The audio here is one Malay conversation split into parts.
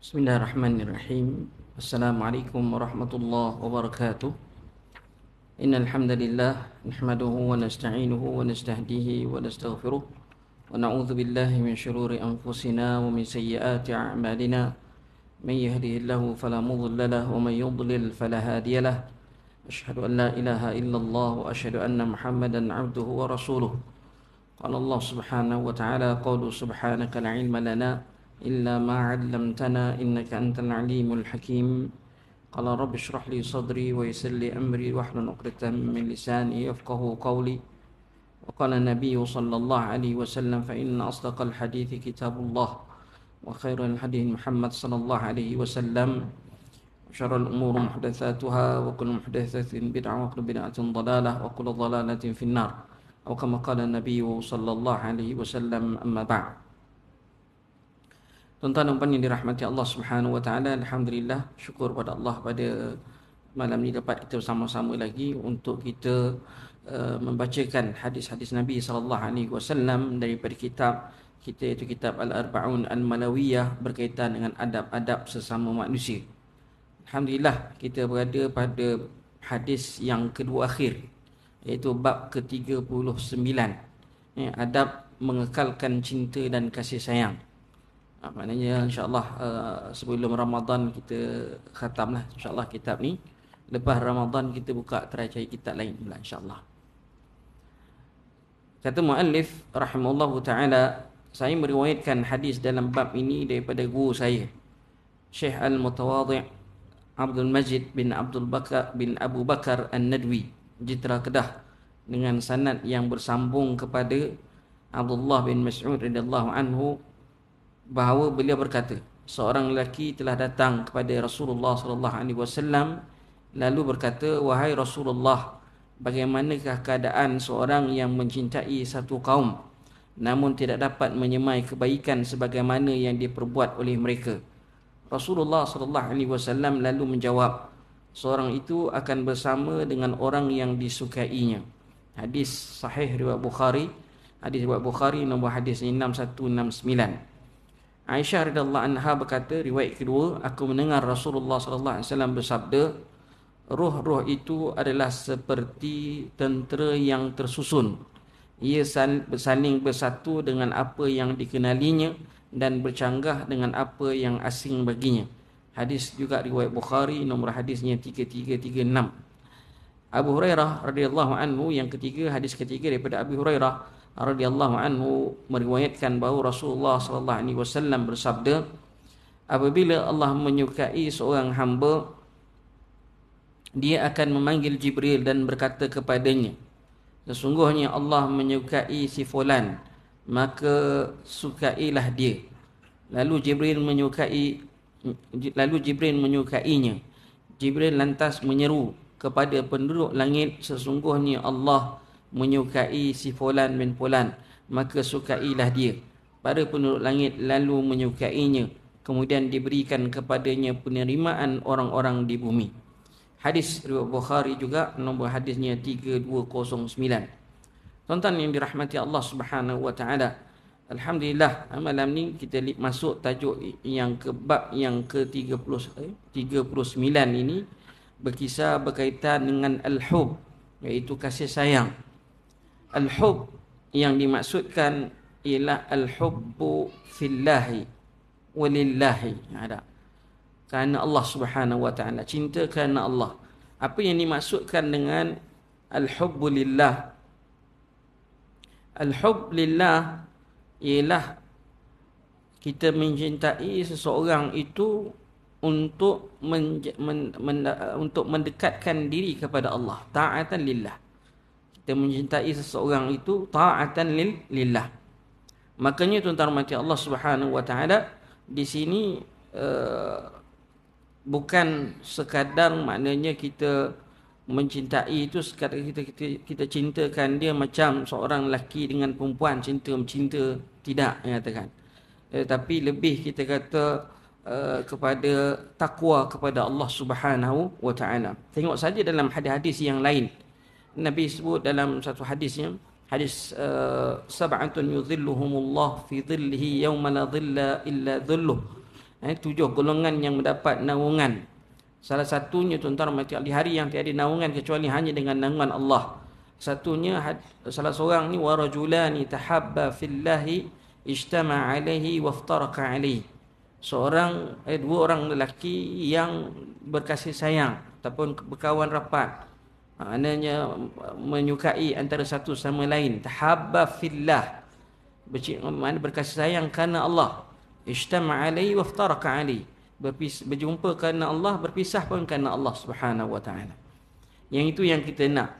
Bismillahirrahmanirrahim. Assalamualaikum warahmatullahi wabarakatuh. Innal hamdalillah nahmaduhu wa nasta'inuhu wa nastahdihi wa nastaghfiruh wa na'udzu billahi min shururi anfusina wa min sayyiati a'malina. May yahdihillahu fala mudilla lahu wa may yudlil fala hadiya lahu. Asyhadu an la ilaha illallah wa asyhadu anna Muhammadan 'abduhu wa rasuluh. Qala Allah subhanahu wa ta'ala qawlu subhanaka la ilma lana إلا ما علمتنا إنك أنت العليم الحكيم قال رب اشرح لي صدري ويسر لي أمري واحلل عقدة من لساني يفقهوا قولي وقال النبي صلى الله عليه وسلم فإن أصدق الحديث كتاب الله وخير الحديث محمد صلى الله عليه وسلم وشر الأمور محدثاتها وكل محدثة بدعة وكل بدعة ضلالة وكل ضلالة في النار أو كما قال النبي صلى الله عليه وسلم أما بعد. Tuan-tuan dan puan yang dirahmati Allah Subhanahu wa taala, alhamdulillah, syukur pada Allah pada malam ni dapat kita bersama-sama lagi untuk kita membacakan hadis-hadis Nabi sallallahu alaihi wasallam daripada kitab kita, iaitu kitab Al-Arba'un Al-Malawiyah, berkaitan dengan adab-adab sesama manusia. Alhamdulillah, kita berada pada hadis yang kedua akhir, iaitu bab ke-39, adab mengekalkan cinta dan kasih sayang. Maknanya insyaAllah sebelum Ramadan kita khatamlah insyaAllah kitab ni. Lepas Ramadan kita buka cari kitab lain pula insyaAllah. Kata muallif rahimahullahu ta'ala, saya meriwayatkan hadis dalam bab ini daripada guru saya, Syekh Al-Mutawadhi' Abdul Majid bin Abu Bakar An-Nadwi, Jitra Kedah, dengan sanad yang bersambung kepada Abdullah bin Mas'ud radhiyallahu anhu, bahawa beliau berkata, seorang lelaki telah datang kepada Rasulullah sallallahu alaihi wasallam lalu berkata, wahai Rasulullah, bagaimanakah keadaan seorang yang mencintai satu kaum namun tidak dapat menyemai kebaikan sebagaimana yang diperbuat oleh mereka? Rasulullah sallallahu alaihi wasallam lalu menjawab, seorang itu akan bersama dengan orang yang disukainya. Hadis sahih riwayat Bukhari. Hadis riwayat Bukhari nombor hadis 6169. Aisyah radhiyallahu anha berkata, riwayat kedua, aku mendengar Rasulullah sallallahu alaihi wasallam bersabda, roh-roh itu adalah seperti tentera yang tersusun. Ia saling bersatu dengan apa yang dikenalinya dan bercanggah dengan apa yang asing baginya. Hadis juga riwayat Bukhari, nombor hadisnya 3336. Abu Hurairah radhiyallahu anhu, yang ketiga, hadis ketiga daripada Abu Hurairah radhiyallahu anhu meriwayatkan bahawa Rasulullah sallallahu alaihi wasallam bersabda, apabila Allah menyukai seorang hamba, dia akan memanggil Jibril dan berkata kepadanya, sesungguhnya Allah menyukai si fulan, maka sukailah dia. Lalu Jibril menyukainya. Jibril lantas menyeru kepada penduduk langit, sesungguhnya Allah menyukai si fulan bin fulan, maka sukailah dia. Para penduduk langit lalu menyukainya, kemudian diberikan kepadanya penerimaan orang-orang di bumi. Hadis riwayat Bukhari juga, nombor hadisnya 3209. Tuan-tuan yang dirahmati Allah Subhanahu wa taala, alhamdulillah, malam ni kita masuk tajuk yang ke bab yang ke-39 ini, berkisar berkaitan dengan al-hub, iaitu kasih sayang. Al-hub yang dimaksudkan ialah al-hubbu fillahi walillahi, kerana Allah Subhanahu wa ta'ala, cinta kerana Allah. Apa yang dimaksudkan dengan al-hubbu lillah? Al-hub lillah ialah kita mencintai seseorang itu untuk mendekatkan diri kepada Allah, ta'atan lillah. Kita mencintai seseorang itu ta'atan lillah. Makanya tuan-tuan mati Allah Subhanahu wa taala di sini bukan sekadar maknanya kita mencintai itu sekadar kita cintakan dia macam seorang lelaki dengan perempuan cinta, tidak mengatakan. Tapi lebih kita kata kepada takwa kepada Allah Subhanahu wa taala. Tengok saja dalam hadis-hadis yang lain, Nabi sebut dalam satu hadisnya, hadis sab'atun yudhilluhumullah fi dhillihi yawma la dhilla illa dhilluh, 7 golongan yang mendapat naungan. Salah satunya tuan-tuan di hari yang tiada naungan kecuali hanya dengan naungan Allah. Satunya salah seorang ni warajulani tahabba fillahi ijtama alaihi waftaraka alaihi. Dua orang lelaki yang berkasih sayang ataupun berkawan rapat. Maknanya menyukai antara satu sama lain. Tahabba fillah. Maknanya berkasih sayang kerana Allah. Ijtama alaihi waftaraka alaihi. Berjumpa kerana Allah, berpisah pun kerana Allah Subhanahu wa taala. Yang itu yang kita nak.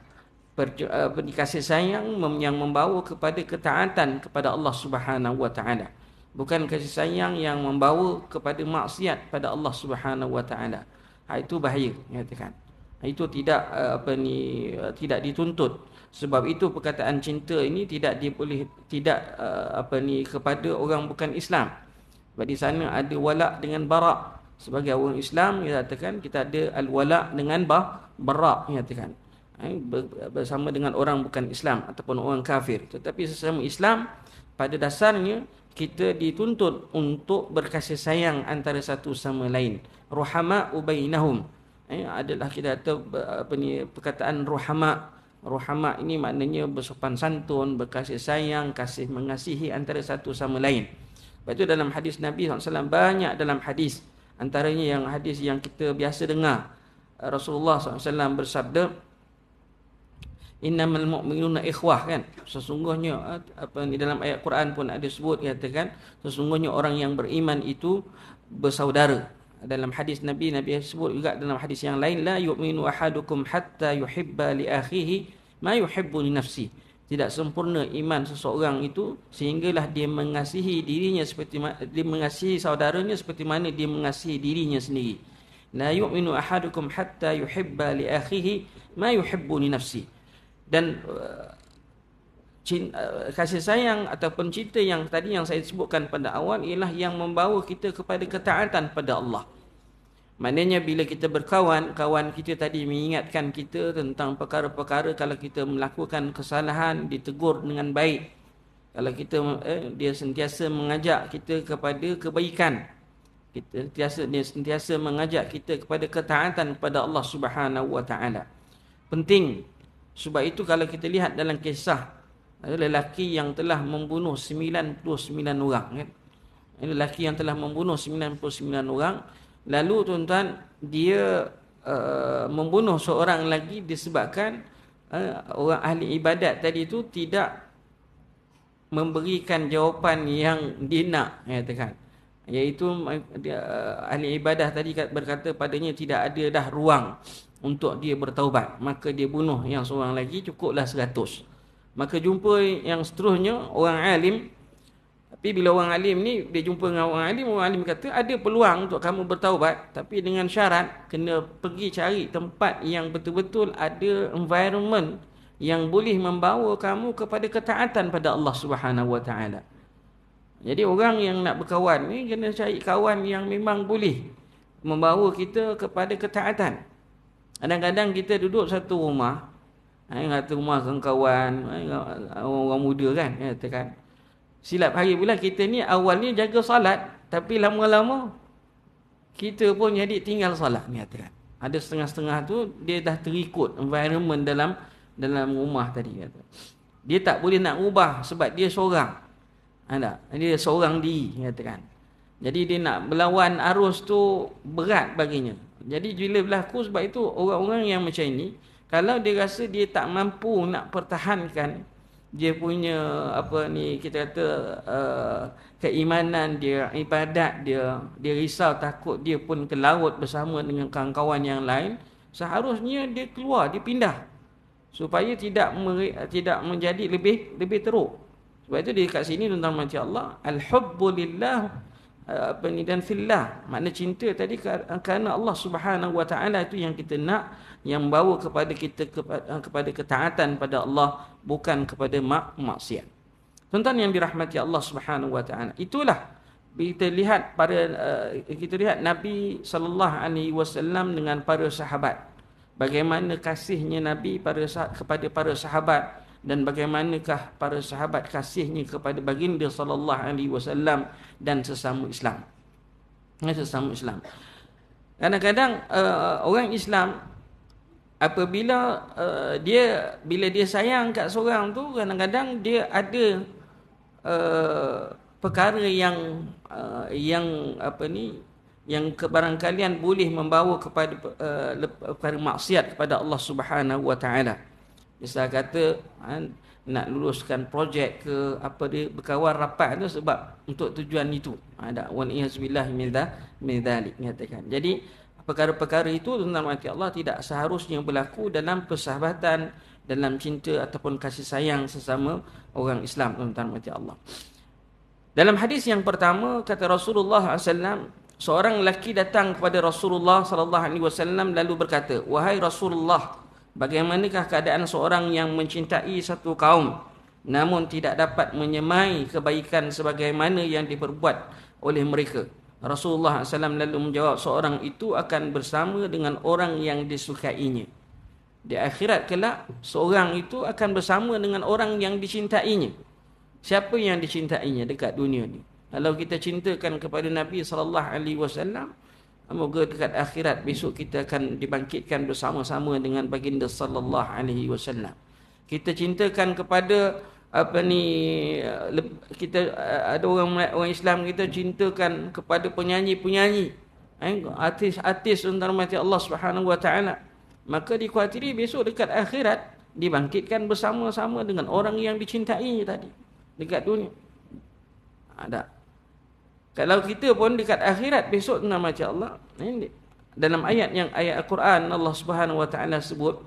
Kasih sayang yang membawa kepada ketaatan kepada Allah Subhanahu wa taala. Bukan kasih sayang yang membawa kepada maksiat pada Allah Subhanahu wa taala. Itu bahaya, katakan. Itu tidak tidak dituntut. Sebab itu perkataan cinta ini tidak kepada orang bukan Islam. Sebab di sana ada wala' dengan bara'. Sebagai orang Islam, kita katakan kita ada al-wala' dengan bara', katakan. Bersama dengan orang bukan Islam ataupun orang kafir. Tetapi sesama Islam, pada dasarnya kita dituntut untuk berkasih sayang antara satu sama lain. Ruhama'u bainahum. Adalah kita kata perkataan ruhama'. Ruhama' ini maknanya bersopan santun, berkasih sayang, kasih mengasihi antara satu sama lain. Lepas itu dalam hadis Nabi SAW, banyak dalam hadis, antaranya yang hadis yang kita biasa dengar, Rasulullah SAW bersabda, innamal mu'minuna ikhwah, kan? Sesungguhnya dalam ayat Quran pun ada sebut, katakan sesungguhnya orang yang beriman itu bersaudara. Dalam hadis Nabi sebut juga dalam hadis yang lain, la yu'minu ahadukum hatta yuhibba li akhihi ma yuhibbu li nafsi. Tidak sempurna iman seseorang itu sehinggalah dia mengasihi dirinya seperti dia mengasihi saudaranya seperti mana dia mengasihi dirinya sendiri. La yu'minu ahadukum hatta yuhibba li akhihi ma yuhibbu li nafsi. Dan kasih sayang ataupun cinta yang tadi yang saya sebutkan pada awal ialah yang membawa kita kepada ketaatan pada Allah. Maknanya bila kita berkawan, kawan kita tadi mengingatkan kita tentang perkara-perkara, kalau kita melakukan kesalahan ditegur dengan baik. Kalau kita dia sentiasa mengajak kita kepada kebaikan. Dia sentiasa mengajak kita kepada ketaatan kepada Allah Subhanahu wa taala. Penting. Sebab itu kalau kita lihat dalam kisah lelaki yang telah membunuh 99 orang, kan? Lelaki yang telah membunuh 99 orang. Lalu tuan-tuan, dia membunuh seorang lagi disebabkan orang ahli ibadat tadi itu tidak memberikan jawapan yang dia nak, katakan. Iaitu ahli ibadah tadi berkata padanya tidak ada dah ruang untuk dia bertaubat. Maka dia bunuh yang seorang lagi, cukuplah 100. Maka jumpa yang seterusnya, orang alim. Tapi bila orang alim ni, dia jumpa dengan orang alim kata, ada peluang untuk kamu bertaubat, tapi dengan syarat, kena pergi cari tempat yang betul-betul ada environment yang boleh membawa kamu kepada ketaatan pada Allah Subhanahu wa taala. Jadi orang yang nak berkawan ni, kena cari kawan yang memang boleh membawa kita kepada ketaatan. Kadang-kadang kita duduk satu rumah, satu rumah kawan, orang muda kan, katakan. Silap hari pula kita ni awalnya jaga salat, tapi lama-lama kita pun jadi tinggal salat ni, katakan. Ada setengah-setengah tu dia dah terikut environment dalam rumah tadi, kata. Dia tak boleh nak ubah sebab dia seorang. Dia seorang diri, katakan. Jadi dia nak berlawan arus tu berat baginya. Jadi bila berlaku, sebab itu orang-orang yang macam ini, kalau dia rasa dia tak mampu nak pertahankan dia punya kita kata keimanan dia, ibadat dia risau takut dia pun ke laut bersama dengan kawan-kawan yang lain, seharusnya dia keluar, dia pindah supaya tidak menjadi lebih teruk. Sebab itu di kat sini tuan-tuan mati Allah, al-hubbu lillah dan fillah, makna cinta tadi kerana Allah Subhanahu wa taala itu yang kita nak, yang membawa kepada kita kepada ketaatan pada Allah, bukan kepada maksiat. Tuan-tuan yang dirahmati Allah Subhanahu wa taala, itulah kita lihat Nabi sallallahu alaihi wasallam dengan para sahabat. Bagaimana kasihnya Nabi kepada para sahabat, dan bagaimanakah para sahabat kasihnya kepada baginda sallallahu alaihi wasallam dan sesama Islam. sesama Islam. Kadang-kadang orang Islam apabila bila dia sayang kat seorang tu, kadang-kadang dia ada perkara yang yang kebarangkalian boleh membawa kepada perkara maksiat kepada Allah Subhanahu wa taala. Misal kata nak luluskan projek ke apa, dia berkawan rapat tu sebab untuk tujuan itu. Ada wal iyazbillah min dzalik nyatakan. Jadi perkara-perkara itu tuan-tuan mati Allah tidak seharusnya berlaku dalam persahabatan, dalam cinta ataupun kasih sayang sesama orang Islam, tuan-tuan mati Allah. Dalam hadis yang pertama kata Rasulullah SAW, seorang lelaki datang kepada Rasulullah SAW lalu berkata, "Wahai Rasulullah, bagaimanakah keadaan seorang yang mencintai satu kaum namun tidak dapat menyemai kebaikan sebagaimana yang diperbuat oleh mereka?" Rasulullah SAW lalu menjawab, seorang itu akan bersama dengan orang yang disukainya. Di akhirat kelak, seorang itu akan bersama dengan orang yang dicintainya. Siapa yang dicintainya dekat dunia ni? Kalau kita cintakan kepada Nabi SAW, moga dekat akhirat besok kita akan dibangkitkan bersama-sama dengan baginda sallallahu alaihi wasallam. Kita cintakan kepada kita ada orang Islam, kita cintakan kepada penyanyi-penyanyi, artis-artis untuk rahmat Allah Subhanahu wa taala, maka dikhawatiri besok dekat akhirat dibangkitkan bersama-sama dengan orang yang dicintainya tadi dekat dunia. Ada. Kalau kita pun dekat akhirat besok dengan macam Allah, dalam ayat Al-Quran Allah Subhanahu wa taala sebut,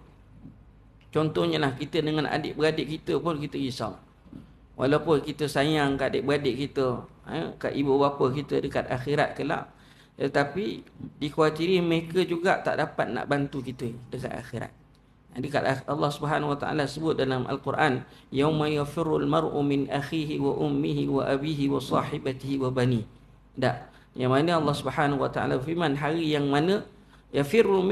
contohnya lah kita dengan adik-beradik kita pun kita risau. Walaupun kita sayang kat adik-beradik kita, kat ibu bapa kita dekat akhirat kelak, tetapi dikhawatiri mereka juga tak dapat nak bantu kita dekat akhirat. Dekat Allah Subhanahu wa taala sebut dalam Al-Quran, yauma yafirrul mar'u min akhihi wa ummihi wa abihi wa sahibatihi wa bani. Yang mana Allah Subhanahu wa taala firman, hari yang mana yafirrul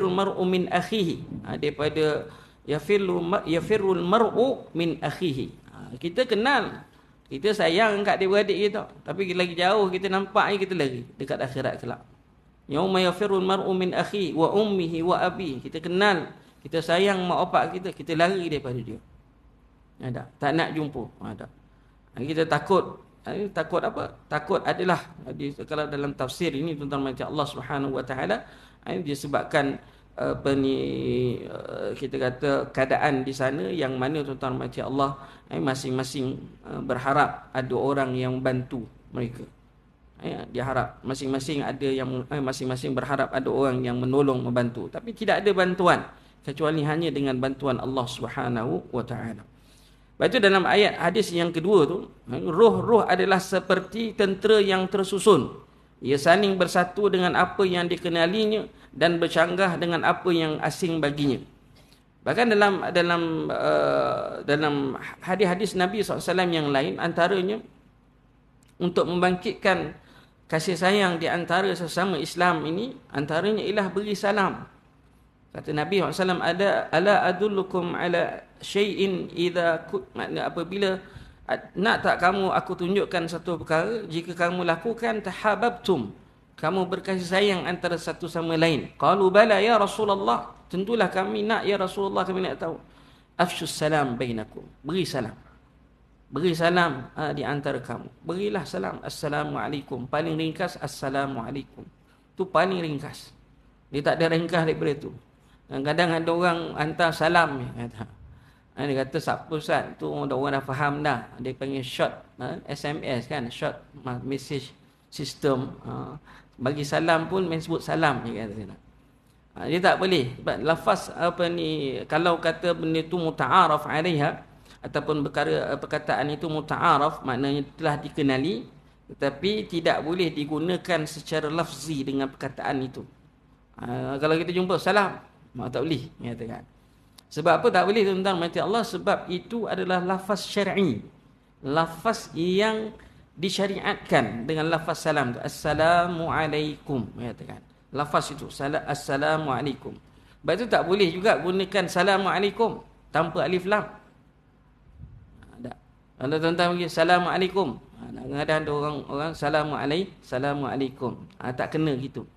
mar'u min akhihi, daripada yafirrul mar'u min akhihi. Kita kenal, kita sayang kat adik-beradik kita, tapi lagi jauh kita nampak kita lari dekat akhirat kelak. Yauma yafirrul mar'u min akhihi wa ummihi wa abihi. Kita kenal, kita sayang mak opak kita, kita lari daripada dia. Ada, tak nak jumpa. Ada. Kita takut apa? Takut adalah kalau dalam tafsir ini tuan-tuan macam Allah Subhanahu wa taala disebabkan kita kata keadaan di sana yang mana tuan-tuan macam Allah masing-masing berharap ada orang yang bantu mereka. Dia harap masing-masing ada yang masing-masing berharap ada orang yang menolong, membantu, tapi tidak ada bantuan kecuali hanya dengan bantuan Allah Subhanahu wa taala. Lepas itu dalam ayat hadis yang kedua tu, roh-roh adalah seperti tentera yang tersusun. Ia saling bersatu dengan apa yang dikenalinya dan bercanggah dengan apa yang asing baginya. Bahkan dalam hadis-hadis Nabi SAW yang lain, antaranya untuk membangkitkan kasih sayang di antara sesama Islam ini, antaranya ialah beri salam. Kata Nabi SAW, ala adullukum ala syai'in idza apabila nak tak kamu aku tunjukkan satu perkara, jika kamu lakukan tahabbtum, kamu berkasih sayang antara satu sama lain. Qalu bala ya Rasulullah, tentulah kami nak ya Rasulullah, kami nak tahu. Afshus salam bainakum, beri salam. Beri salam di antara kamu. Berilah salam. Assalamualaikum. Paling ringkas assalamualaikum. Tu paling ringkas. Dia tak ada ringkas daripada tu. Kadang-kadang ada orang hantar salam dia kata siapa Ustaz tu, orang dah faham dah. Dia panggil short SMS kan, short message system. Bagi salam pun main sebut salam dia kata. Dia tak boleh. Lafaz kalau kata benda tu muta'araf 'alaiha ataupun perkataan itu muta'araf, maknanya telah dikenali, tetapi tidak boleh digunakan secara lafzi dengan perkataan itu. Kalau kita jumpa salam, tak boleh nyatakan. Sebab apa tak boleh tuan-tuan mati Allah? Sebab itu adalah lafaz syar'i, lafaz yang disyariatkan dengan lafaz salam tu. Assalamualaikum nyatakan. Lafaz itu assalamualaikum. Sebab itu tak boleh juga gunakan assalamualaikum tanpa alif lam. Kalau tuan-tuan pergi Assalamualaikum. Kadang-kadang ada orang Assalamualaikum. Tak kena gitu.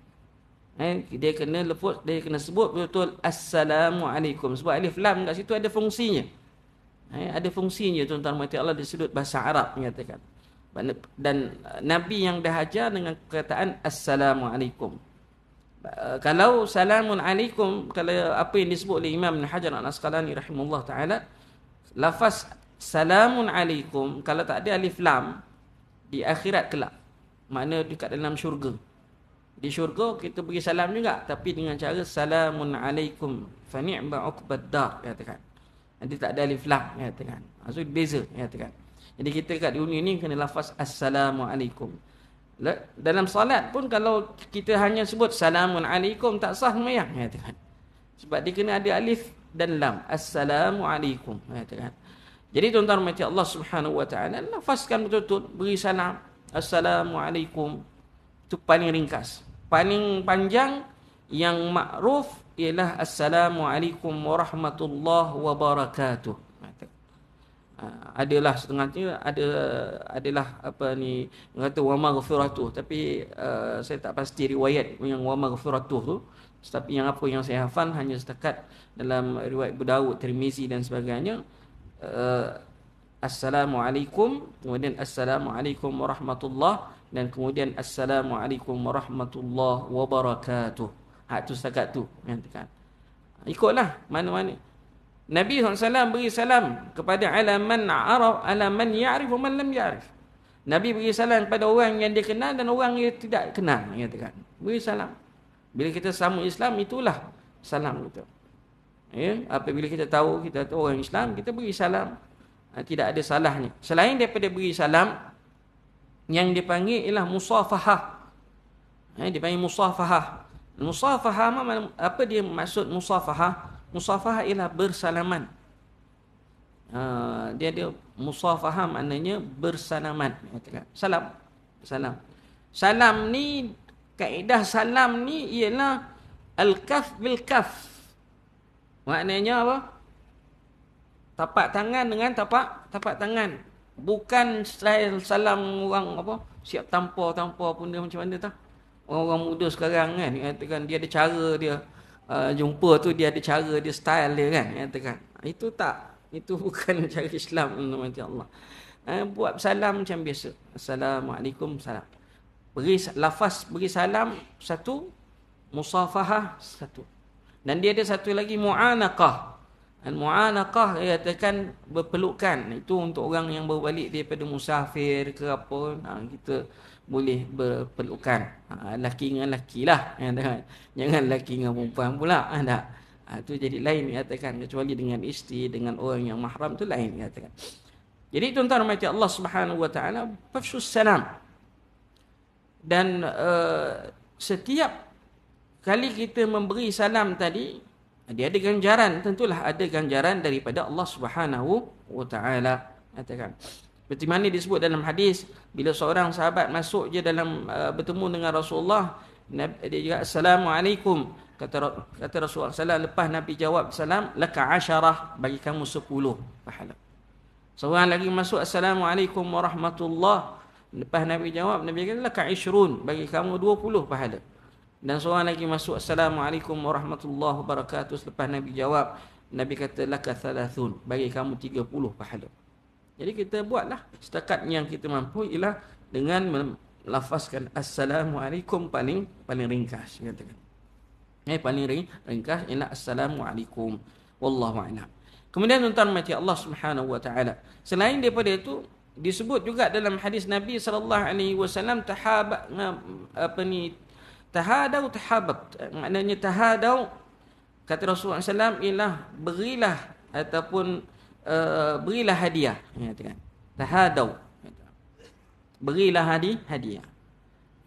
Dia kena lafaz, dia kena sebut betul Assalamualaikum. Sebab alif lam kat situ ada fungsinya. Ada fungsinya tuan-tuan mati Allah di sudut bahasa Arab menyatakan. Dan Nabi yang dah ajar dengan perkataan Assalamualaikum. Kalau salamun alaikum, kalau apa yang disebut oleh Imam Ibn Hajar Al-Asqalani rahimahullah ta'ala, lafaz salamun alaikum, kalau tak ada alif lam, di akhirat kelak, makna dekat dalam syurga. Di syurga kita beri salam juga, tapi dengan cara salamun alaikum fa ni'ma uqbad dar, katakan. Nanti tak ada alif lam, katakan. Maksud beza, katakan. Jadi kita kat dunia ni kena lafaz assalamu alaikum. Dalam salat pun kalau kita hanya sebut salamun alaikum tak sah sembahyang, katakan. Sebab dia kena ada alif dan lam. Assalamu alaikum, katakan. Jadi tuan-tuan mati Allah Subhanahu wa taala, lafazkan betul-betul beri salam assalamu alaikum. Itu paling ringkas. Paling panjang yang makruf ialah assalamu alaikum warahmatullahi wabarakatuh. Adalah setengahnya adalah apa ni kata wa maghfiratuh, tapi saya tak pasti riwayat yang wa maghfiratuh tu, tapi yang apa yang saya hafal hanya setakat dalam riwayat Abu Daud, Tirmizi dan sebagainya. Assalamualaikum, kemudian assalamualaikum warahmatullahi, dan kemudian assalamualaikum warahmatullahi wabarakatuh. Hak tu setakat tu kan. Ikutlah mana-mana. Nabi SAW beri salam kepada alaman araf, alaman ya'rif wa man lam ya'rif. Nabi beri salam kepada orang yang dia kenal dan orang yang tidak kenal, katakan. Beri salam. Bila kita sambut Islam, itulah salam kita. Ya, apabila kita tahu kita tu orang Islam, kita beri salam. Tidak ada salahnya. Selain daripada beri salam, yang dipanggil ialah musafahah. Dipanggil musafahah. Musafahah apa dia maksud musafahah? Musafahah ialah bersalaman. Dia ada musafahah maknanya bersalaman. Salam. Salam. Salam ni, kaedah salam ni ialah al-kaf bil kaf. Maknanya apa? Tapak tangan dengan tapak tangan. Bukan style salam orang apa? Siap tampar pun dia macam mana tak? Orang muda sekarang kan, katakan dia ada cara dia. Jumpa tu dia ada cara dia, style dia kan, katakan. Itu tak, itu bukan cara Islam, nanti Allah. Buat salam macam biasa. Assalamualaikum, salam. Beri lafaz beri salam satu, musafahah satu. Dan dia ada satu lagi mu'anaqah. Al-mu'anaqah katakan berpelukan. Itu untuk orang yang baru balik daripada musafir ke apa, kita boleh berpelukan. Laki dengan laki lah, jangan laki dengan perempuan pula. Itu jadi lain, katakan. Kecuali dengan isteri, dengan orang yang mahram, tu lain, katakan. Jadi tuan-tuan rahmati Allah Subhanahu wa taala, fafshus salam. Dan setiap kali kita memberi salam tadi, dia ada ganjaran, tentulah ada ganjaran daripada Allah Subhanahu wa taala, katakan. Seperti mana disebut dalam hadis, bila seorang sahabat masuk je dalam bertemu dengan Rasulullah, dia juga assalamualaikum, kata Rasulullah sallallahu, lepas Nabi jawab salam, laka 10, bagi kamu 10 pahala. Seorang lagi masuk assalamualaikum warahmatullahi, lepas Nabi jawab, Nabi kata laka 20, bagi kamu 20 pahala. Dan seorang lagi masuk assalamualaikum warahmatullahi wabarakatuh, selepas Nabi jawab, Nabi kata laka 30, bagi kamu 30 pahala. Jadi kita buatlah setakat yang kita mampu, ialah dengan melafazkan assalamualaikum paling ringkas, katakan. Paling ringkas ialah assalamualaikum. Wallahu a'lam. Kemudian tuan-tuan mati Allah Subhanahu wa taala, selain daripada itu disebut juga dalam hadis Nabi sallallahu alaihi wasallam, tahadau tahabat. Maknanya tahadau, kata Rasulullah SAW, ialah berilah ataupun berilah hadiah. Tahadau, berilah hadiah.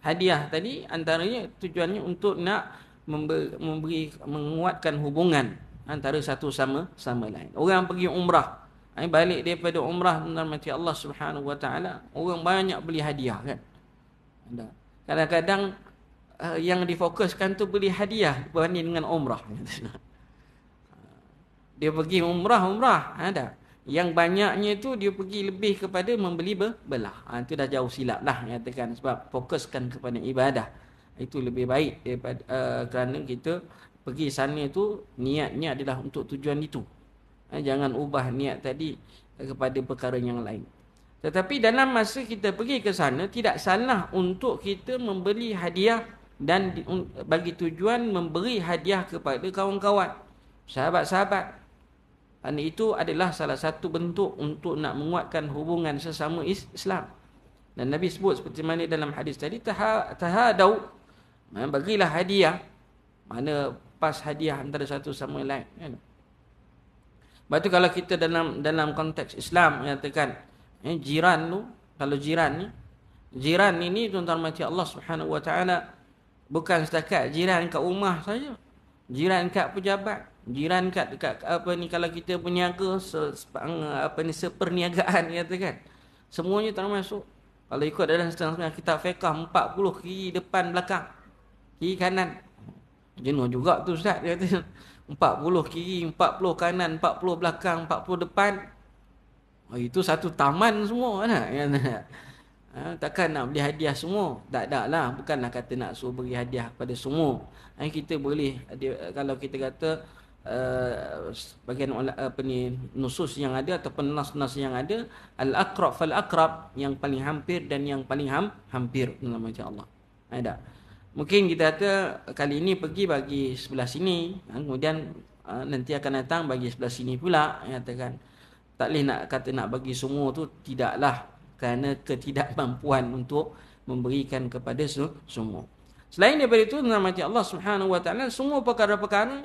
Hadiah tadi antaranya tujuannya untuk nak menguatkan hubungan antara satu sama lain. Orang pergi umrah, balik daripada umrah, mati Allah Subhanahu wa taala, orang banyak beli hadiah kan. Kadang-kadang yang difokuskan tu beli hadiah berbanding dengan umrah. Dia pergi umrah ada. Yang banyaknya itu dia pergi lebih kepada membeli belah. Itu dah jauh silap lah nyatakan, sebab fokuskan kepada ibadah. Itu lebih baik daripada kerana kita pergi sana itu niatnya adalah untuk tujuan itu. Jangan ubah niat tadi kepada perkara yang lain. Tetapi dalam masa kita pergi ke sana, tidak salah untuk kita membeli hadiah dan bagi tujuan memberi hadiah kepada kawan-kawan, sahabat-sahabat. Dan itu adalah salah satu bentuk untuk nak menguatkan hubungan sesama Islam. Dan Nabi sebut seperti mana dalam hadis tadi, tahadau, bagilah hadiah, mana pas hadiah antara satu sama lain. Lepas tu kalau kita dalam konteks Islam menyatakan jiran tu, kalau jiran ini tuan-tuan mati Allah Subhanahu Wa Taala, bukan setakat jiran kat rumah saja, jiran kat pejabat, jiran kat kalau kita berniaga seperniagaan katakan, semuanya termasuk. Kalau ikut dalam setengah kitab fiqh 40 kiri depan belakang, kiri kanan, jenuh juga tu ustaz dia kata. 40 kiri, 40 kanan, 40 belakang, 40 depan. Itu satu taman semua kan. Takkan nak beli hadiah semua. Tak ada lah. Bukanlah kata nak suruh beri hadiah kepada semua. Kita boleh, kalau kita kata bagian nusus yang ada ataupun nas-nas yang ada, al-aqrab fal-aqrab, yang paling hampir dan yang paling hampir dalam macam Allah. Ada. Mungkin kita kata kali ini pergi bagi sebelah sini, kemudian nanti akan datang bagi sebelah sini pula, katakan. Tak boleh nak kata nak bagi semua tu, tidaklah, kerana ketidakmampuan untuk memberikan kepada semua. Selain daripada itu, nama Allah Subhanahu Wa Taala, semua perkara-perkara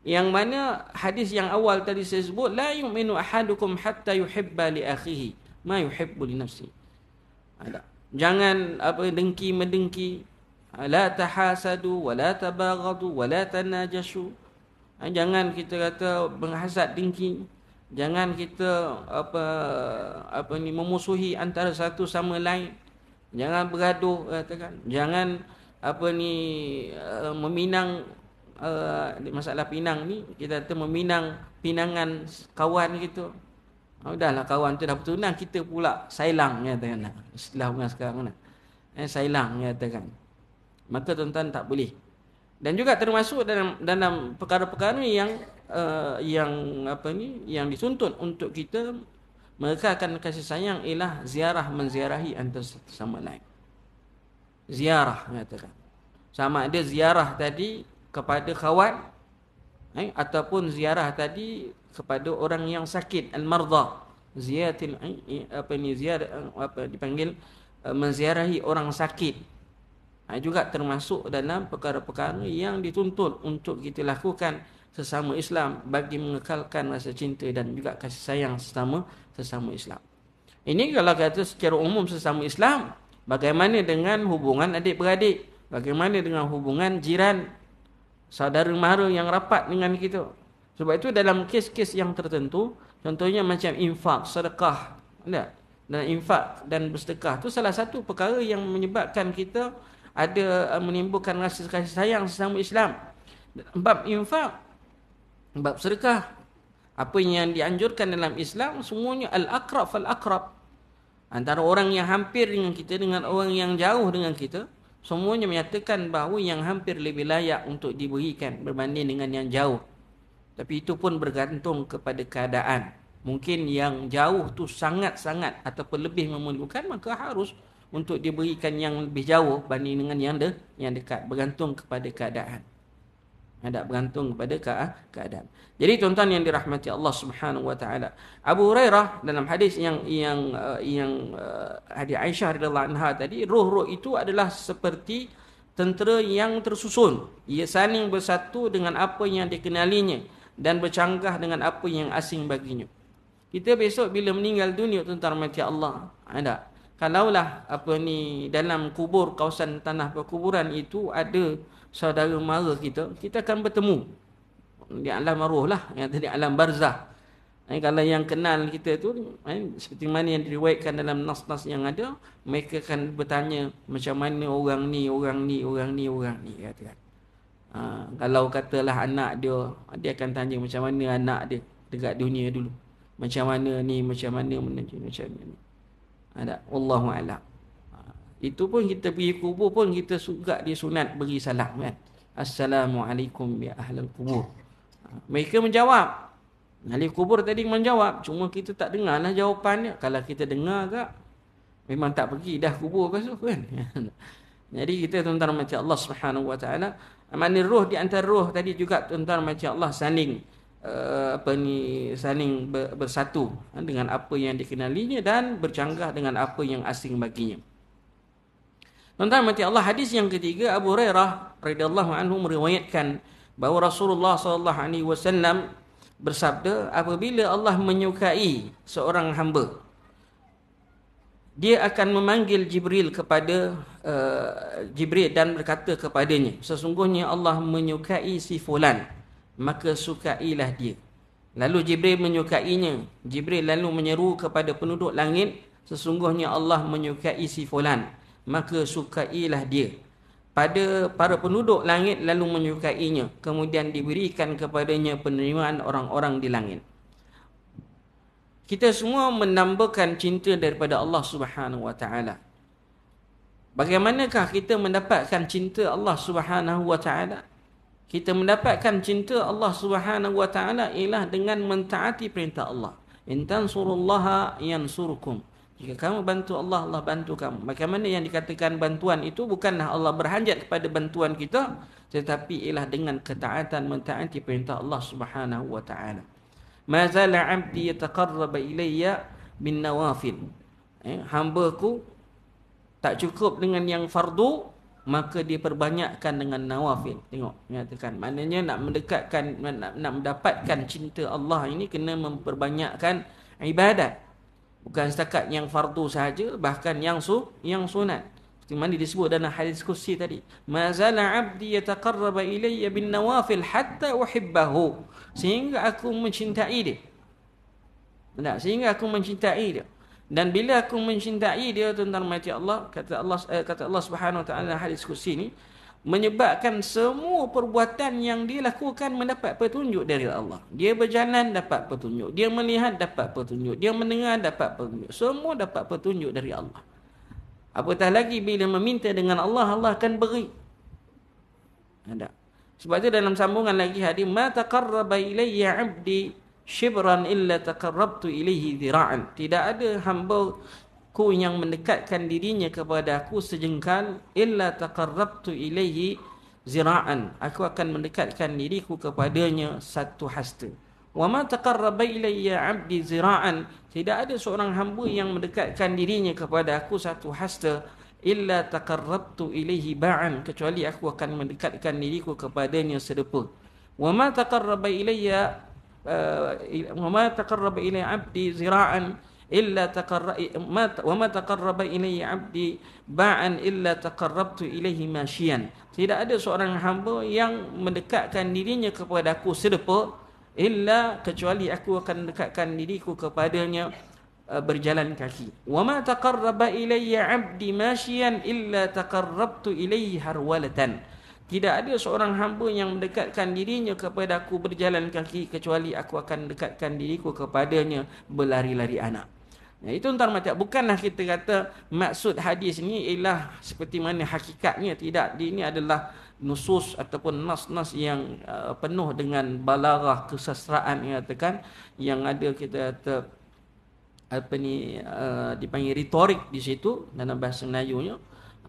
yang mana hadis yang awal tadi saya sebut, la yu'minu ahadukum hatta yuhibba li akhihi ma yuhibbu li nafsi. Jangan dengki mendengki, la tahasadu wa la tabaghadu wa la tanajashu. Jangan kita kata berhasad dengki, jangan kita memusuhi antara satu sama lain, jangan bergaduh katakan, jangan meminang masalah pinang ni, kita kata meminang pinangan kawan kita. Udahlah kawan tu dah bertunang, kita pula sailang katakan, istilah orang sekarang mana, sailang katakan. Maka tuan-tuan tak boleh. Dan juga termasuk dalam perkara-perkara yang dituntut untuk kita mengekalkan kasih sayang ialah menziarahi antara sama lain. Ziarah katakan, sama ada ziarah tadi kepada kawan, ataupun ziarah tadi kepada orang yang sakit, al-mardha, ziaratil dipanggil menziarahi orang sakit. Juga termasuk dalam perkara-perkara yang dituntut untuk kita lakukan sesama Islam bagi mengekalkan rasa cinta dan juga kasih sayang sesama Islam. Ini kalau kata secara umum sesama Islam. Bagaimana dengan hubungan adik-beradik? Bagaimana dengan hubungan jiran, saudara mara yang rapat dengan kita? Sebab itu dalam kes-kes yang tertentu, contohnya macam infak, sedekah, dan infak dan bersedekah tu salah satu perkara yang menyebabkan kita ada menimbulkan rasa kasih sayang sesama Islam. Bab infak, bab sedekah, apa yang dianjurkan dalam Islam semuanya al-aqrab fal-aqrab. Antara orang yang hampir dengan kita dengan orang yang jauh dengan kita, semuanya menyatakan bahawa yang hampir lebih layak untuk diberikan berbanding dengan yang jauh. Tapi itu pun bergantung kepada keadaan. Mungkin yang jauh tu sangat-sangat ataupun lebih memerlukan, maka harus untuk diberikan yang lebih jauh banding dengan yang dekat. Bergantung kepada keadaan. Bergantung kepada keadaan. Jadi tuan-tuan yang dirahmati Allah Subhanahu Wa Taala, Abu Hurairah dalam hadis yang hadis Aisyah radhiyallahu anha tadi, roh-roh itu adalah seperti tentera yang tersusun. Ia saling bersatu dengan apa yang dikenalinya dan bercanggah dengan apa yang asing baginya. Kita besok bila meninggal dunia, tuan-tuan rahmati Allah, kalaulah dalam kubur, kawasan tanah perkuburan itu ada saudara mara kita akan bertemu di alam roh lah, yang tadi alam barzah. Kalau yang kenal kita tu, seperti mana yang diriwayatkan dalam nas-nas yang ada, mereka akan bertanya macam mana orang ni katakan. Kalau katalah anak dia akan tanya macam mana anak dia dekat dunia dulu. macam mana ni, macam mana ni. Ada, wallahu a'lam. Itu pun kita pergi kubur pun kita juga disunat beri salam kan. Assalamualaikum ya ahlal kubur. Mereka menjawab. Ahli kubur tadi menjawab, cuma kita tak dengarlah jawapannya. Kalau kita dengar ke, memang tak pergi dah kubur lepas tu kan. Jadi kita tuan-tuan macam Allah Subhanahu Wa Taala, makna roh di antara roh tadi juga tuan-tuan macam Allah saling saling bersatu dengan apa yang dikenalinya dan bercanggah dengan apa yang asing baginya. Tuan-tuan macam Allah, hadis yang ketiga, Abu Hurairah radhiyallahu anhu meriwayatkan bahawa Rasulullah sallallahu alaihi wasallam bersabda, apabila Allah menyukai seorang hamba, dia akan memanggil Jibril kepada Jibril dan berkata kepadanya, sesungguhnya Allah menyukai si fulan, maka sukailah dia. Lalu Jibril menyukainya. Jibril lalu menyeru kepada penduduk langit, sesungguhnya Allah menyukai si fulan, maka sukailah dia. Pada para penduduk langit lalu menyukainya, kemudian diberikan kepadanya penerimaan orang-orang di langit. Kita semua menambakan cinta daripada Allah Subhanahu Wa Taala. Bagaimanakah kita mendapatkan cinta Allah Subhanahu Wa Taala? Kita mendapatkan cinta Allah Subhanahu Wa Taala ialah dengan mentaati perintah Allah. In tansurullaha yansurkum. Jika kamu bantu Allah, Allah bantu kamu. Bagaimana yang dikatakan bantuan itu bukanlah Allah berhajat kepada bantuan kita, tetapi ialah dengan ketaatan mentaati perintah Allah Subhanahu Wa Taala. Ma zala 'abdi yataqarraba ilayya bin nawafil. Hamba-ku tak cukup dengan yang fardu, maka dia perbanyakkan dengan nawafil. Tengok, nyatakan maknanya nak mendekatkan, nak mendapatkan cinta Allah ini kena memperbanyakkan ibadat. Bukan setakat yang fardu sahaja, bahkan yang sunat. Seperti mana disebut dalam hadis kursi tadi. Ma zala 'abdi yataqarraba ilayya bin nawafil hatta uhibbahu. Sehingga aku mencintai dia. Tak, sehingga aku mencintai dia. Dan bila aku mencintai dia, tuan-tuan mati Allah, kata Allah Subhanahu Wa Taala dalam hadis kursi ni, menyebabkan semua perbuatan yang dia lakukan mendapat petunjuk dari Allah. Dia berjalan dapat petunjuk, dia melihat dapat petunjuk, dia mendengar dapat petunjuk, semua dapat petunjuk dari Allah. Apatah lagi bila meminta dengan Allah, Allah akan beri. Ada. Sebab itu dalam sambungan lagi hadis, ma taqarraba ilayya 'abdi shibran illa taqarrabtu ilayhi dhira'an. Tidak ada hamba ku yang mendekatkan dirinya kepada aku sejengkal, illa taqarrabtu ilaihi zira'an. Aku akan mendekatkan diriku kepadanya satu hasta. Wa ma taqarraba ilayya 'abdi zira'an. Tidak ada seorang hamba yang mendekatkan dirinya kepada aku satu hasta, illa taqarrabtu ilaihi ba'an. Kecuali aku akan mendekatkan diriku kepadanya sedepa. Wa ma taqarraba ilayya 'abdi zira'an illa wa ma taqarraba ilayya 'abdi ba'an illa taqarrabtu ilayhi mashiyan. Tidak ada seorang hamba yang mendekatkan dirinya kepada aku sedepa, illa kecuali aku akan mendekatkan diriku kepadanya berjalan kaki. Wa ma taqarraba ilayya 'abdi mashiyan illa taqarrabtu ilayhi harwalatan. Tidak ada seorang hamba yang mendekatkan dirinya kepada aku berjalan kaki, kecuali aku akan mendekatkan diriku kepadanya berlari-lari anak. Itu tuan macam, bukanlah kita kata maksud hadis ni ialah seperti mana hakikatnya. Tidak, ini adalah nusus ataupun nas-nas yang penuh dengan balarah kesastraan yang katakan, yang ada kita kata dipanggil retorik di situ dalam bahasa Melayunya,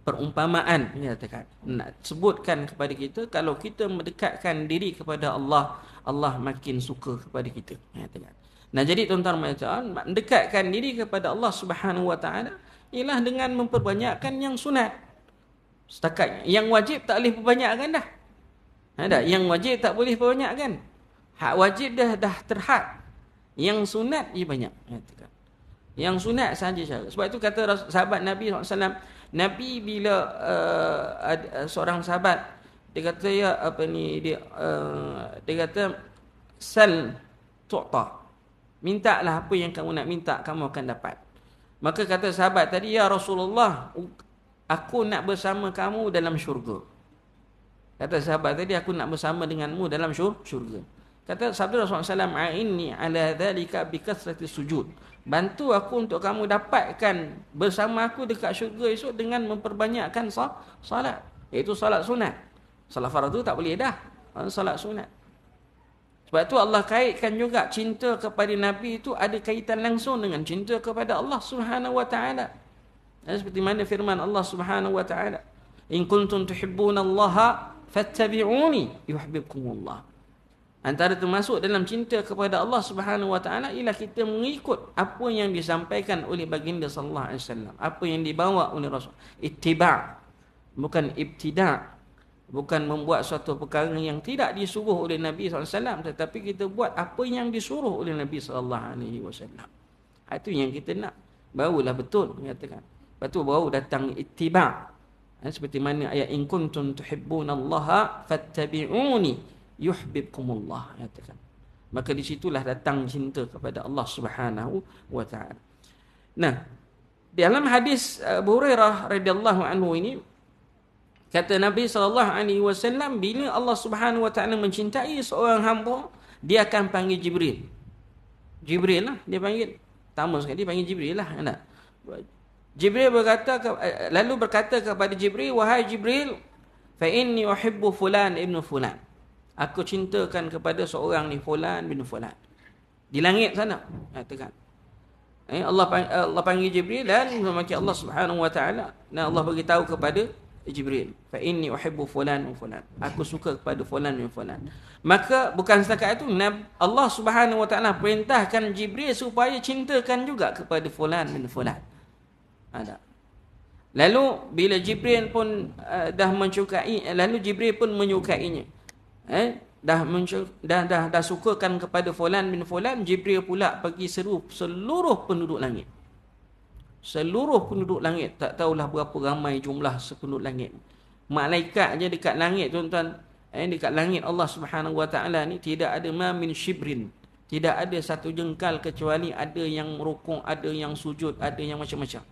perumpamaan yang katakan. Nak sebutkan kepada kita kalau kita mendekatkan diri kepada Allah, Allah makin suka kepada kita. Katakan. Nah, jadi tuan-tuan macam mendekatkan diri kepada Allah Subhanahu Wa Taala ialah dengan memperbanyakkan yang sunat. Setakat yang wajib tak boleh perbanyakkan dah. Ada, yang wajib tak boleh perbanyakkan. Hak wajib dah terhad. Yang sunat je banyak. Yang sunat saja cara. Sebab itu kata sahabat Nabi SAW, Nabi bila seorang sahabat dia kata dia kata sal tu'ta. Mintalah apa yang kamu nak minta, kamu akan dapat. Maka kata sahabat tadi, ya Rasulullah, aku nak bersama kamu dalam syurga. Kata sahabat tadi, aku nak bersama denganmu dalam syurga. Kata sabda Rasulullah SAW, "A'inni ala dzalika bi kasrati sujud." Bantu aku untuk kamu dapatkan bersama aku dekat syurga esok dengan memperbanyakkan salat. Iaitu salat sunat. Salat fardu tak boleh dah. Salat sunat. Sebab tu Allah kaitkan juga cinta kepada Nabi itu ada kaitan langsung dengan cinta kepada Allah Subhanahu wa taala. Seperti mana firman Allah Subhanahu wa taala, "In kuntum tuhibbunallaha fattabi'uni yuhibbukumullah." Antara termasuk dalam cinta kepada Allah Subhanahu wa taala ialah kita mengikut apa yang disampaikan oleh baginda sallallahu alaihi wasallam, apa yang dibawa oleh Rasul. Ittiba', bukan ibtida'. Bukan membuat suatu perkara yang tidak disuruh oleh Nabi SAW, tetapi kita buat apa yang disuruh oleh Nabi SAW. Itu yang kita nak. Barulah betul, katakan. Lepas tu baru datang ittiba'. Seperti mana ayat, "In kuntum tuhibbunallaha fattabi'uni yuhibbukumullah." Katakan. Maka di situlah datang cinta kepada Allah Subhanahu wa taala. Nah, dalam hadis Abu Hurairah radhiyallahu anhu ini, kata Nabi SAW, bila Allah Subhanahu wa taala mencintai seorang hamba, dia akan panggil Jibril. Jibril lah dia panggil. Pertama sekali dia panggil Jibril lah. Jibril lalu berkata kepada Jibril, "Wahai Jibril, fa inni uhibbu fulan ibnu fulan." Aku cintakan kepada seorang ni fulan bin fulan. Di langit sana, katakan. Allah panggil Jibril dan memaki Allah Subhanahu wa taala, dan Allah bagi tahu kepada Jibril, fa inni uhibbu fulan wa fulan. Aku suka kepada fulan dan fulan. Maka bukan setakat itu, Allah Subhanahu wa taala perintahkan Jibril supaya cintakan juga kepada fulan dan fulan. Ada. Lalu bila Jibril pun dah menyukainya. Dah sukakan kepada fulan bin fulan, Jibril pula pergi seru seluruh penduduk langit. Seluruh penduduk langit, tak tahulah berapa ramai jumlah sependuduk langit. Malaikat je dekat langit, tuan-tuan, dekat langit Allah Subhanahu wa taala ni tidak ada min shibrin. Tidak ada satu jengkal kecuali ada yang rukuk, ada yang sujud, ada yang macam-macam.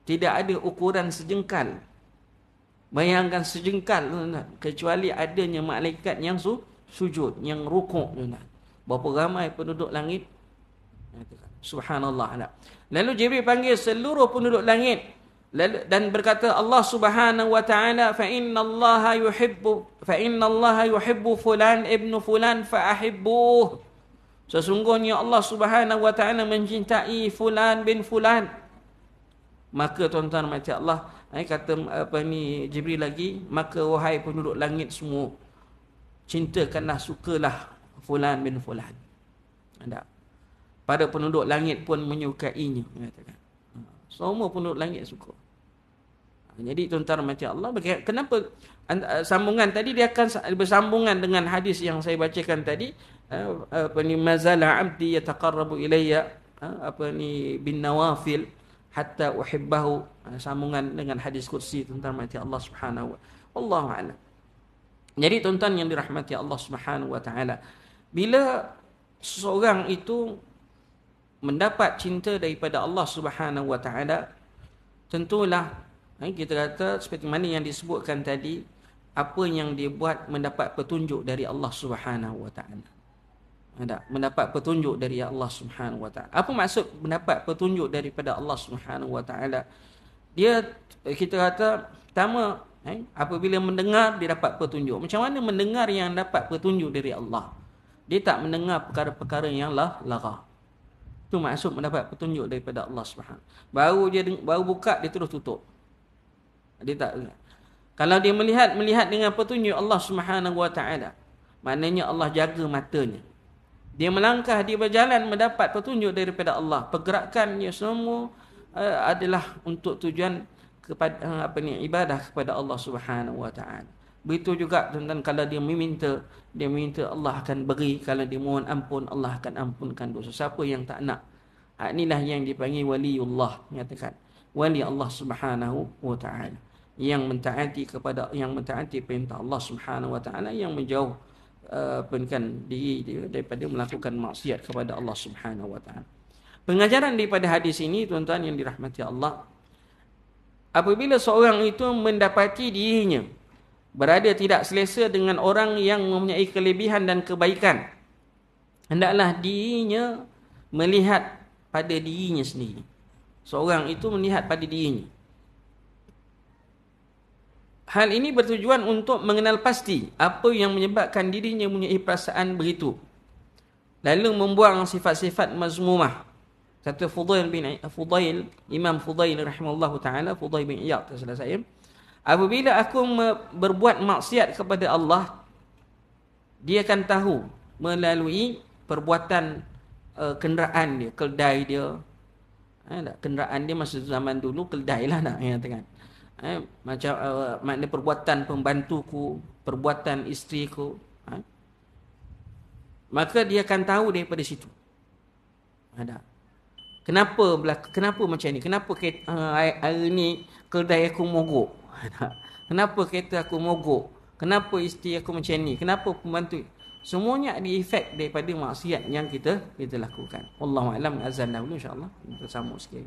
Tidak ada ukuran sejengkal. Bayangkan sejengkal, tuan-tuan, kecuali adanya malaikat yang sujud, yang rukuk, tuan-tuan. Berapa ramai penduduk langit? Subhanallah. Lalu Jibril panggil seluruh penduduk langit dan berkata, Allah Subhanahu wa taala, fa innallaha yuhibbu fulan ibnu fulan fa ahibbuh. Sesungguhnya Allah Subhanahu wa taala mencintai fulan bin fulan. Maka tuan-tuan mati Allah, kata Jibril lagi, maka wahai penduduk langit semua, cintakanlah, sukalah fulan bin fulan. Ada. Pada penduduk langit pun menyukainya, katakan. Semua penduduk langit suka. Jadi tuan-tuan mati Allah, kenapa sambungan tadi dia akan bersambungan dengan hadis yang saya bacakan tadi, mazala abdi yataqarrabu ilayya bin nawafil hatta uhibbahu, sambungan dengan hadis qudsi, tuan-tuan mati Allah Subhanahu wa wallahu a'lam. Jadi tuan-tuan yang dirahmati Allah Subhanahu wa taala, bila seseorang itu mendapat cinta daripada Allah Subhanahu wa taala, tentulah kita kata seperti mana yang disebutkan tadi, apa yang dia buat mendapat petunjuk dari Allah Subhanahu wa taala. Mendapat petunjuk dari Allah Subhanahu wa taala. Apa maksud mendapat petunjuk daripada Allah Subhanahu wa taala? Dia, kita kata pertama, apabila mendengar dia dapat petunjuk. Macam mana mendengar yang dapat petunjuk dari Allah? Dia tak mendengar perkara-perkara yang lara. Itu maksud mendapat petunjuk daripada Allah Subhanahu. Baru buka, dia terus tutup. Dia tak. Kalau dia melihat dengan petunjuk Allah Subhanahu wa taala, maknanya Allah jaga matanya. Dia melangkah, dia berjalan mendapat petunjuk daripada Allah. Pergerakannya semua adalah untuk tujuan kepada ibadah kepada Allah Subhanahu wa taala. Begitu juga tuan-tuan, kalau dia meminta Allah akan beri, kalau dia mohon ampun Allah akan ampunkan dosa. Siapa yang tak nak? Inilah yang dipanggil waliullah, nyatakan. Wali Allah Subhanahu wa taala, yang mentaati perintah Allah Subhanahu wa taala, yang menjauh diri dia daripada melakukan maksiat kepada Allah Subhanahu wa taala. Pengajaran daripada hadis ini, tuan-tuan yang dirahmati Allah, apabila seorang itu mendapati dirinya berada tidak selesa dengan orang yang mempunyai kelebihan dan kebaikan, Hendaklah dirinya melihat pada dirinya sendiri. Seorang itu melihat pada dirinya. Hal ini bertujuan untuk mengenal pasti apa yang menyebabkan dirinya mempunyai perasaan begitu. Lalu membuang sifat-sifat mazmumah. Kata Imam Fudail rahimahullah taala, Fudail bin Iyad tersalah saya, apabila aku berbuat maksiat kepada Allah, dia akan tahu melalui perbuatan kenderaan dia, keldai dia. Kenderaan dia masa zaman dulu keldai lah nak katakan. Macam makna perbuatan pembantuku, perbuatan isteriku. Maka dia akan tahu daripada situ. Kenapa macam ni? Kenapa hari ni keldai aku mogok? Kenapa kereta aku mogok? Kenapa isteri aku macam ni? Kenapa pembantu? Semuanya ada efek daripada maksiat yang kita lakukan. Wallahu a'lam. Azan dahulu insya-Allah. Kita sambung sikit.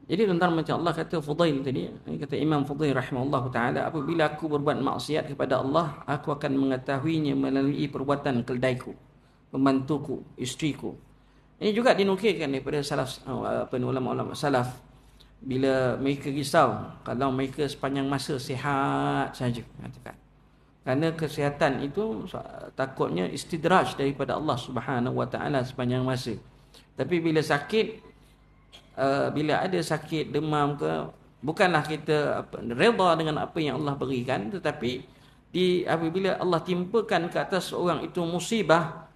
Jadi tuan-tuan macam Allah kata Fudail tadi, kata Imam Fudail rahimahullah taala, apabila aku berbuat maksiat kepada Allah, aku akan mengetahuinya melalui perbuatan keledaiku, pembantuku, isteriku. Ini juga dinukilkan daripada salaf, ulama-ulama salaf, bila mereka risau kalau mereka sepanjang masa sihat saja, katakan. Kerana kesihatan itu takutnya istidraj daripada Allah Subhanahu wa taala sepanjang masa. Tapi bila sakit, bila ada sakit demam ke, bukanlah kita redha dengan apa yang Allah berikan, tetapi apabila Allah timpakan ke atas orang itu musibah,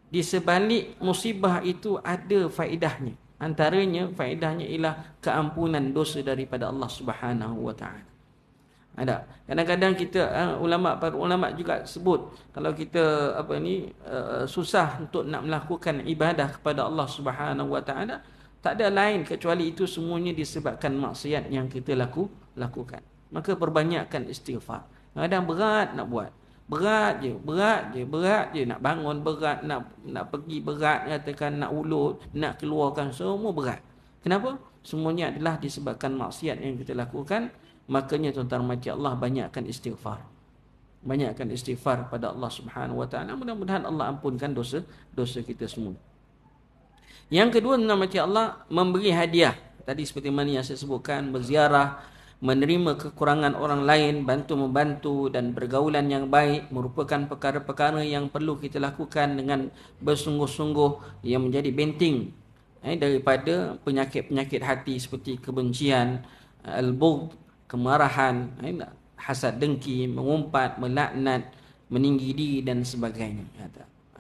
di sebalik musibah itu ada faedahnya. Antaranya faedahnya ialah keampunan dosa daripada Allah Subhanahu wa taala. Ada. Kadang-kadang kita para ulama juga sebut, kalau kita susah untuk nak melakukan ibadah kepada Allah Subhanahu wa taala, tak ada lain kecuali itu semuanya disebabkan maksiat yang kita lakukan. Maka perbanyakkan istighfar. Kadang berat nak buat. Berat je nak bangun berat, nak pergi berat, katakan nak ulut, nak keluarkan, semua berat. Kenapa? Semuanya adalah disebabkan maksiat yang kita lakukan. Makanya tuan-tuan mati Allah, banyakkan istighfar. Banyakkan istighfar pada Allah Subhanahu wa taala. Mudah-mudahan Allah ampunkan dosa kita semua. Yang kedua, nama Allah memberi hadiah. Tadi seperti mana yang saya sebutkan, berziarah, menerima kekurangan orang lain, bantu-membantu dan pergaulan yang baik merupakan perkara-perkara yang perlu kita lakukan dengan bersungguh-sungguh, yang menjadi benteng daripada penyakit-penyakit hati seperti kebencian, al-bughd, kemarahan, hasad dengki, mengumpat, melaknat, meninggi diri dan sebagainya.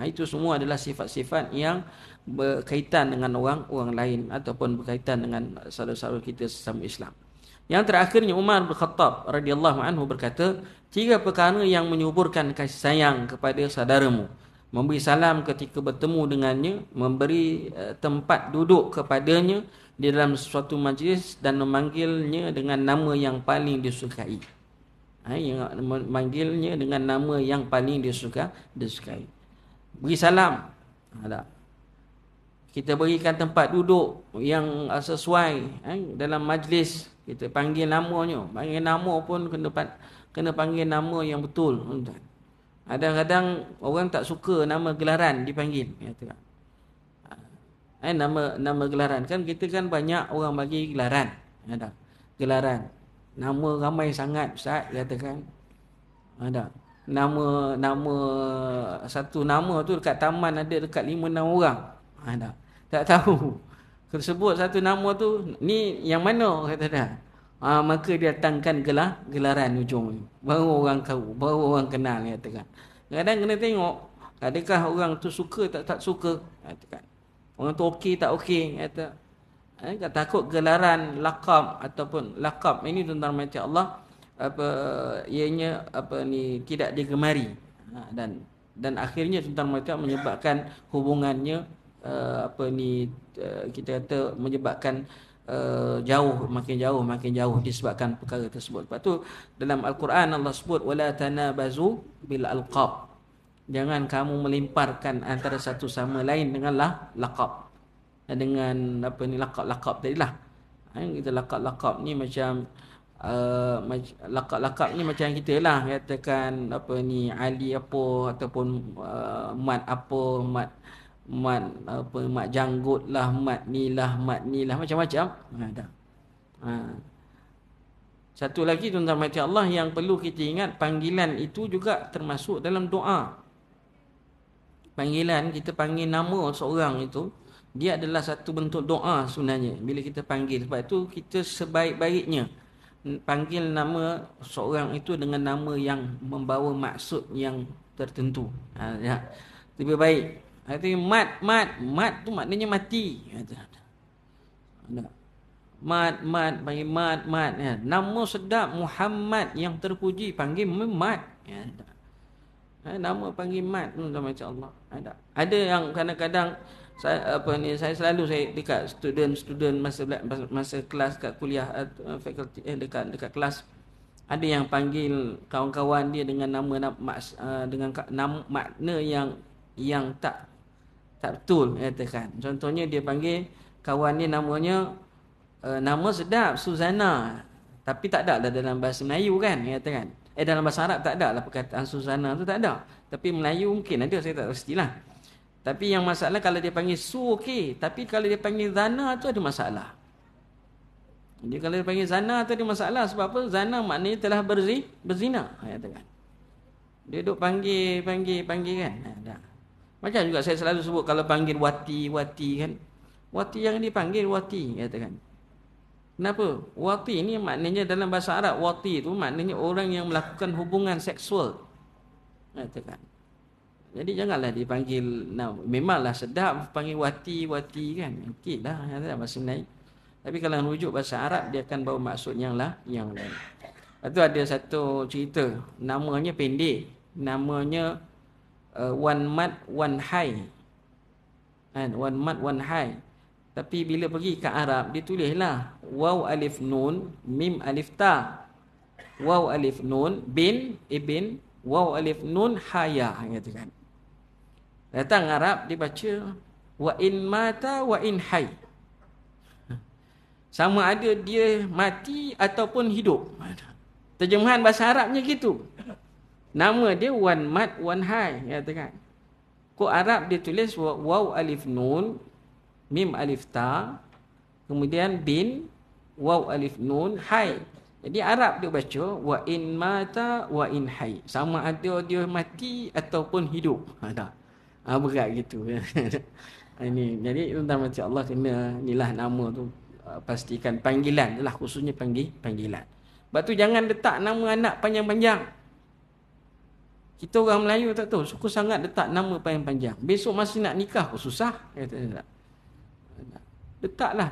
Itu semua adalah sifat-sifat yang berkaitan dengan orang lain ataupun berkaitan dengan saudara-saudara kita sesama Islam. Yang terakhirnya, Umar bin Khattab radhiyallahu anhu berkata, 3 perkara yang menyuburkan kasih sayang kepada saudaramu: memberi salam ketika bertemu dengannya, memberi tempat duduk kepadanya di dalam suatu majlis, dan memanggilnya dengan nama yang paling disukai. Yang memanggilnya dengan nama yang paling disukai. Beri salam. Kita berikan tempat duduk yang sesuai dalam majlis. Kita panggil namanya. Panggil nama pun kena panggil nama yang betul. Kadang-kadang orang tak suka nama gelaran dipanggil. Nama gelaran. Kan kita kan banyak orang bagi gelaran. Gelaran. Nama ramai sangat, Ustaz, katakan. Nama satu nama tu dekat taman ada dekat 5-6 orang. Tak tahu. Kalau sebut satu nama tu, ni yang mana, kata dah. Maka dia datangkan gelaran ujung. Baru orang tahu, baru orang kenal, katakan. Kadang kena tengok adakah orang tu suka tak suka, katakan. Orang tu okey tak okey, kata. Takut gelaran laqab ataupun laqab ini tuan-tuan macam Allah ianya tidak digemari, dan akhirnya tuan-tuan macam menyebabkan hubungannya kita kata menyebabkan makin jauh disebabkan perkara tersebut. Lepas tu dalam Al-Quran Allah sebut wala tanabazu bil alqab. Jangan kamu melemparkan antara satu sama lain dengan laqab. Dengan laqab tadilah. Kita laqab ni macam laqab ni macam kita lah, katakan Ali apa ataupun mat apa, mat janggut lah, mat ni lah, macam-macam. Satu lagi tuan-tuan macam Allah yang perlu kita ingat, panggilan itu juga termasuk dalam doa. Panggilan, kita panggil nama seorang itu, dia adalah satu bentuk doa sebenarnya bila kita panggil. Sebab itu kita sebaik-baiknya panggil nama seorang itu dengan nama yang membawa maksud yang tertentu. Lebih baik. Artinya mat tu maknanya mati. Mat panggil mat. Nama sedap Muhammad yang terpuji panggil mat. Nama panggil mat tu macam Allah. Ada yang kadang-kadang saya selalu dekat student masa kelas kat kuliah fakulti dekat kelas, ada yang panggil kawan-kawan dia dengan nama dengan makna yang tak betul, katakan. Contohnya dia panggil kawan dia namanya nama sedap Suzana, tapi tak ada lah dalam bahasa Melayu kan, katakan. Dalam bahasa Arab tak ada lah perkataan Suzana tu, tak ada. Tapi Melayu mungkin ada, saya tak pastilah. Tapi yang masalah kalau dia panggil Su, okey. Tapi kalau dia panggil Zana tu ada masalah. Jadi kalau dia panggil Zana tu ada masalah. Sebab apa? Zana maknanya telah berzina. Katakan. Dia duk panggil kan. Macam juga saya selalu sebut kalau panggil Wati kan. Wati yang dipanggil Wati, katakan. Kenapa? Wati ni maknanya dalam bahasa Arab, Wati tu maknanya orang yang melakukan hubungan seksual. Katakan. Jadi janganlah dipanggil, memanglah sedap panggil Wati kan. Okeylah, ada bahasa Melayu. Tapi kalau rujuk bahasa Arab, dia akan bawa maksud yang lain. Lepas tu ada satu cerita, namanya pendek. Namanya One Mat One Hai. One Mat One Hai. Tapi bila pergi ke Arab, dia tulislah waw alif nun mim alif ta. Waw alif nun bin ibn waw alif nun haya, gitu kan. Datang Arab dibaca wa in mata wa in hay. Sama ada dia mati ataupun hidup. Terjemahan bahasa Arabnya gitu. Nama dia one mat one hay, katakan. Kok Arab dia tulis waw alif nun mim alif ta, kemudian bin waw alif nun hay. Jadi Arab dia baca wa in mata wa in hay. Sama ada dia mati ataupun hidup. Ada. Berat gitu. Ini jadi tuan-tuan macam Allah kena inilah nama tu, pastikan panggilan adalah khususnya panggilan. Sebab tu jangan letak nama anak panjang-panjang. Kita orang Melayu tak tahu, suka sangat letak nama panjang-panjang. Besok masih nak nikah pun susah. Kata tak. Letaklah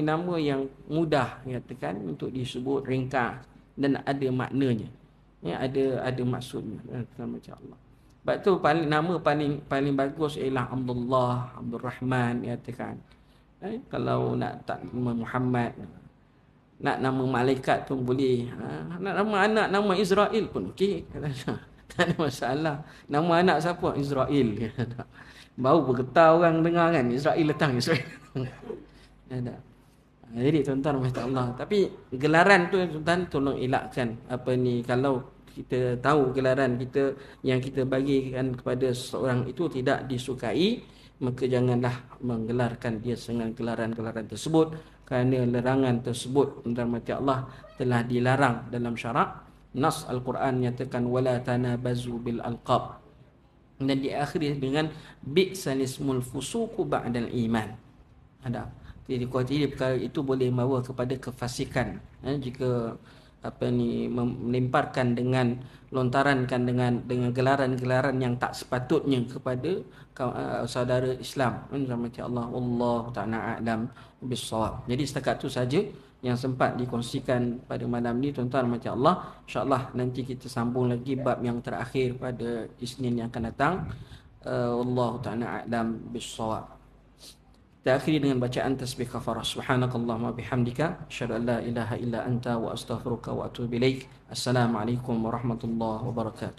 nama yang mudah, katakan, untuk disebut ringkas dan ada maknanya. Ada maksudnya. Macam Allah. Sebab tu nama paling bagus ialah Abdullah, Abdul Rahman, katakan. Kalau nak tak nama Muhammad, nak nama malaikat pun boleh. Nak nama anak nama Israel pun okey. Tak ada masalah. Nama anak siapa? Israel. Baru bergetar orang dengar kan, Israel datang, Israel. Jadi tuan-tuan masya Allah. Tapi gelaran tu tuan-tuan tolong elakkan. Kalau kita tahu gelaran kita yang kita bagikan kepada seseorang itu tidak disukai, maka janganlah menggelarkan dia dengan gelaran-gelaran tersebut, kerana larangan tersebut tuan-tuan masya Allah telah dilarang dalam syarak. Nas Al-Quran nyatakan wala tanabazu bil alqab, dan diakhiri dengan bi'sal ismul fusuqu ba'dal iman. Ada. Jadi perkara itu boleh membawa kepada kefasikan. Jika melemparkan dengan lontarankan dengan gelaran-gelaran yang tak sepatutnya kepada saudara Islam. Macam Allah, wallahu ta'ala a'lam bis-shawab. Jadi setakat itu saja yang sempat dikongsikan pada malam ni tuan-tuan macam Allah. InsyaAllah nanti kita sambung lagi bab yang terakhir pada Isnin yang akan datang. Wallahu ta'ala a'lam bis-shawab. Kita akhiri dengan bacaan tasbih kafarah. Subhanakallahumma bihamdika asyhadu an la ilaha illa anta wa astaghfiruka wa atubu ilaik. Assalamualaikum warahmatullahi wabarakatuh.